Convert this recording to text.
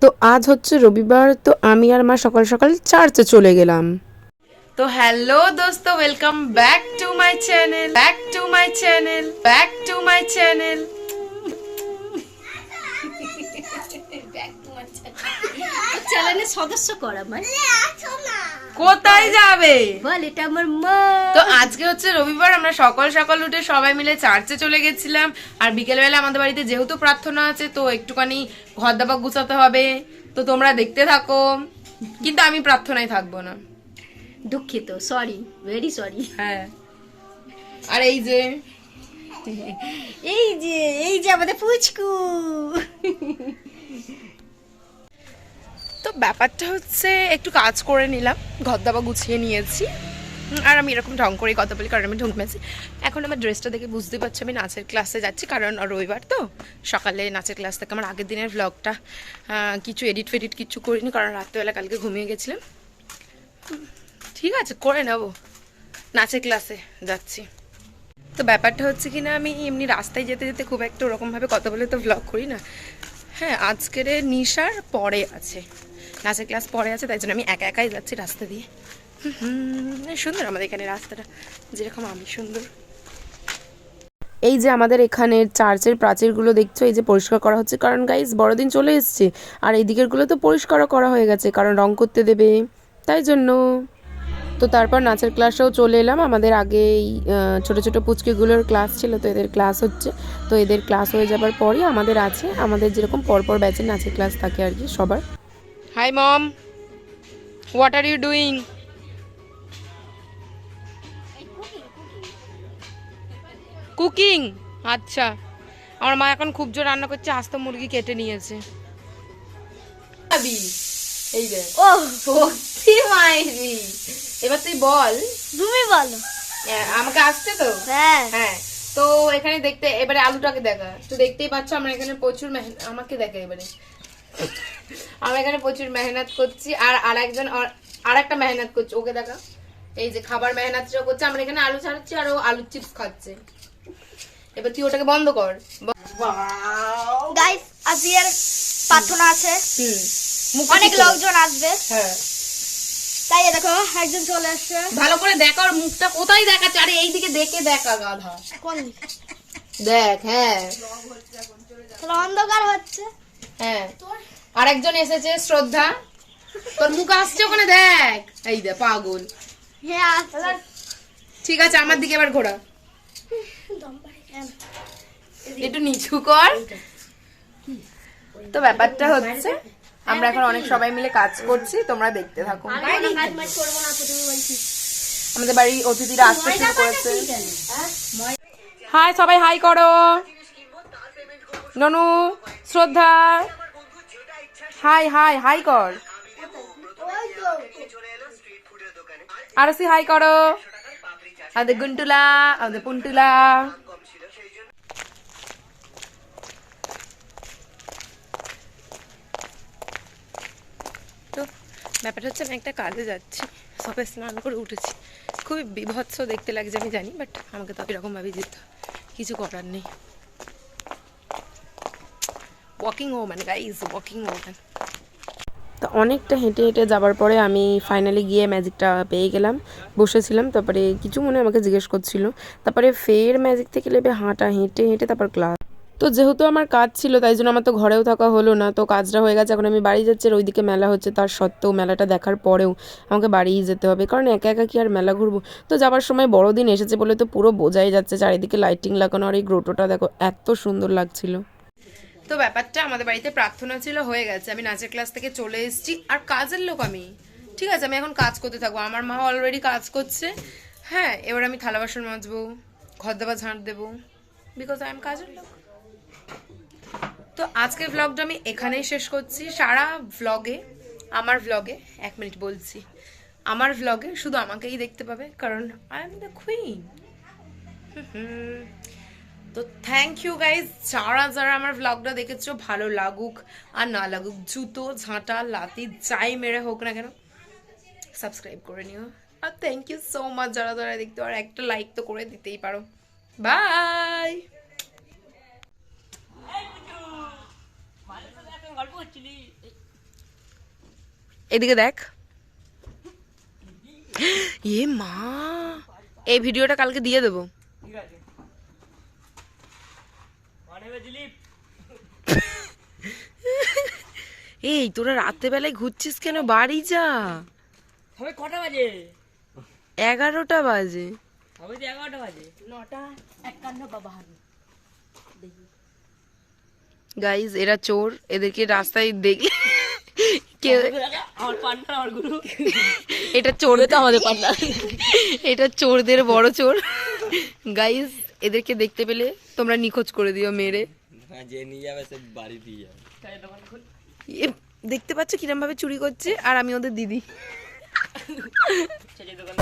তো আজ হচ্ছে রবিবার, তো আমি আর মা সকাল সকাল চার্চে চলে গেলাম। তো হ্যালো দোস্ত, welcome back to my channel, back to my channel, back to my channel. চ্যানেলের সদস্য করা মানে কোথায় যাবে বল, এটা আমার মা। তো আজকে হচ্ছে রবিবার, আমরা সকাল সকাল উঠে সবাই মিলে চার্চে চলে গেছিলাম। আর বিকেলবেলা আমাদের বাড়িতে যেহেতু প্রার্থনা আছে, তো একটুখানি ঘর দাবা গুছাতে হবে। তো তোমরা দেখতে থাকো, কিন্তু আমি প্রার্থনায় থাকবো না। দুঃখিত, সরি, ভেরি সরি। হ্যাঁ, আর এই যে এই যে আমাদের পুচকু। তো ব্যাপারটা হচ্ছে একটু কাজ করে নিলাম, ঘর দাবা গুছিয়ে নিয়েছি। আর আমি এরকম ঢং করে কথা বলি কারণ আমি ঢং মেছি। এখন আমার ড্রেসটা দেখে বুঝতে পারছি আমি নাচের ক্লাসে যাচ্ছি, কারণ রবিবার তো সকালে নাচের ক্লাস থেকে আমার আগের দিনের ভ্লগটা কিছু এডিট ফেডিট কিছু করিনি, কারণ রাত্রেবেলা কালকে ঘুমিয়ে গেছিলাম। ঠিক আছে, করে নেবো, নাচের ক্লাসে যাচ্ছি। তো ব্যাপারটা হচ্ছে কি না, আমি এমনি রাস্তায় যেতে যেতে খুব একটা ওরকমভাবে কথা বলে তো ভ্লগ করি না। হ্যাঁ, আজকের নিশার পরে আছে, নাচের ক্লাস পরে আছে, তাই জন্য আমি একা একাই যাচ্ছি রাস্তা দিয়ে। সুন্দর আমাদের এখানে রাস্তাটা, যেরকম আমি সুন্দর। এই যে আমাদের এখানের চার্চের প্রাচীরগুলো দেখছো, এই যে পরিষ্কার করা হচ্ছে, কারণ গাইস বড়দিন চলে এসছে। আর এই দিকেরগুলো তো পরিষ্কারও করা হয়ে গেছে, কারণ রং করতে দেবে, তাই জন্য। তো তারপর নাচের ক্লাসেও চলে এলাম। আমাদের আগেই ছোটো ছোটো পুচকিগুলোর ক্লাস ছিল, তো এদের ক্লাস হচ্ছে। তো এদের ক্লাস হয়ে যাবার পরই আমাদের আছে, আমাদের যেরকম পরপর ব্যাচের নাচের ক্লাস থাকে আর কি সবার। Hi mom, what are you doing? Cooking. আচ্ছা, আমার মা এখন খুব জোর রান্না করছে, আস্ত মুরগি কেটে নিয়েছে। এই রে, ও সত্যি মাইরি। এবার তুই বল। তুমি বলো। আমাকে আসছে তো? হ্যাঁ হ্যাঁ। তো এখানে দেখতে, এবারে আলুটাকে দেখা, তো দেখতেই পাচ্ছ আমরা এখানে প্রচুর আমাকে দেখা এবারে আমরা এখানে প্রচুর মেহনত করছি, আর আরেকজন আর একটা মেহনত করছে, ওকে দেখা। এই যে খাবার মেহনতটা করছে, আমরা এখানে আলু ছাড়াচ্ছি আর ও আলু চিপস খাচ্ছে। এবার তুই ওটাকে বন্ধ কর। গাইস, আজকের প্রার্থনা আছে, অনেক লোকজন আসবে। হ্যাঁ, তাই দেখো একজন চলে আসছে। ভালো করে দেখা, ওর মুখটা কোথায় দেখাচ্ছে? আরে এইদিকে দেখে দেখা, গাধা। কোন দিকে? দেখ। হ্যাঁ, অন্ধকার হচ্ছে। হ্যাঁ, আরেকজন এসেছে, শ্রদ্ধা। তোর মুখ আসছে ওখানে, দেখ। এই দে পাগল। হ্যাঁ, ঠিক আছে, আমার দিকে এবার ঘোরা, একটু নিচু কর। তো ব্যাপারটা হচ্ছে আমরা এখন অনেক সবাই মিলে কাজ করছি, তোমরা দেখতে থাকো। আমাদের বাড়ি অতিথিরা আসতে শুরু করেছে। হাই সবাই, হাই করো। ননু, শ্রদ্ধা, হাই হাই হাই কর। আরসি হাই করো। আমাদের গুন্টুলা, আমাদের পুন্টুলা। তো ব্যাপারটা হচ্ছে আমি একটা কাজে যাচ্ছি, সবে স্নান করে উঠেছি। খুবই বিভৎস দেখতে লাগছে আমি জানি, বাট আমাকে তো এরকমভাবেই যেতে হবে, কিছু করার নেই। Walking woman guys, walking woman. তো অনেকটা হেঁটে হেঁটে যাবার পরে আমি ফাইনালি গিয়ে ম্যাজিকটা পেয়ে গেলাম। বসেছিলাম, তারপরে কিছু মনে আমাকে জিজ্ঞেস করছিল, তারপরে ফের ম্যাজিক থেকে লেবে হাঁটা, হেঁটে হেঁটে তারপর ক্লাস। তো যেহেতু আমার কাজ ছিল, তাই জন্য আমার তো ঘরেও থাকা হলো না, তো কাজটা হয়ে গেছে, এখন আমি বাড়ি যাচ্ছি। আর ওইদিকে মেলা হচ্ছে, তার সত্ত্বেও মেলাটা দেখার পরেও আমাকে বাড়িই যেতে হবে, কারণ একা একা কি আর মেলা ঘুরবো। তো যাবার সময় বড়দিন এসেছে বলে তো পুরো বোঝাই যাচ্ছে, চারিদিকে লাইটিং লাগানো, আর এই গ্রোটোটা দেখো এত সুন্দর লাগছিল। তো ব্যাপারটা আমাদের বাড়িতে প্রার্থনা ছিল, হয়ে গেছে, আমি নাচের ক্লাস থেকে চলে এসেছি। আর কাজের লোক আমি, ঠিক আছে, আমি এখন কাজ করতে থাকবো। আমার মা অলরেডি কাজ করছে। হ্যাঁ, এবার আমি থালা বাসন মাজবো, ঘর দেওয়া ঝাঁট দেবো, বিকজ আই এম কাজের লোক। তো আজকের ভ্লগটা আমি এখানেই শেষ করছি। সারা ভ্লগে, আমার ভ্লগে, 1 মিনিট বলছি, আমার ভ্লগে শুধু আমাকেই দেখতে পাবে, কারণ আই এম দ্য কুইন। তো থ্যাংক ইউ গাইজ, যারা যারা আমার ভ্লগটা দেখেছো, ভালো লাগুক আর না লাগুক, জুতো ঝাঁটা লাতি যাই মেরে হোক না কেন, সাবস্ক্রাইব করে নিও। আর থ্যাংক ইউ সো মাচ যারা যারা দেখতে, আর একটা লাইক তো করে দিতেই পারো। বাই। গল্প করছিলি। এদিকে দেখ। এ মা, এই ভিডিওটা কালকে দিয়ে দেবো। ঠিক আছে মানে দিলীপ এই তোরা রাত্রেবেলায় ঘুরছিস কেন? বাড়ি যা, হবে কটা বাজে? 11টা বাজে। হবে তো 11টা বাজে। 9:51 বাবা হানি। গাইজ এরা চোর, এদেরকে রাস্তায় দেখলে কেউ আমার পার্টনার আমার গুরু। এটা চোর তো আমাদের পান্না, এটা চোরদের বড় চোর। গাইজ এদেরকে দেখতে পেলে তোমরা নিখোঁজ করে দিও মেরে। যে নিয়ে যাবে সে বাড়ি দিয়ে যাবে। তাই দোকান খুল। এ দেখতে পাচ্ছ কিরম ভাবে চুরি করছে, আর আমি ওদের দিদি। ছেলে দোকান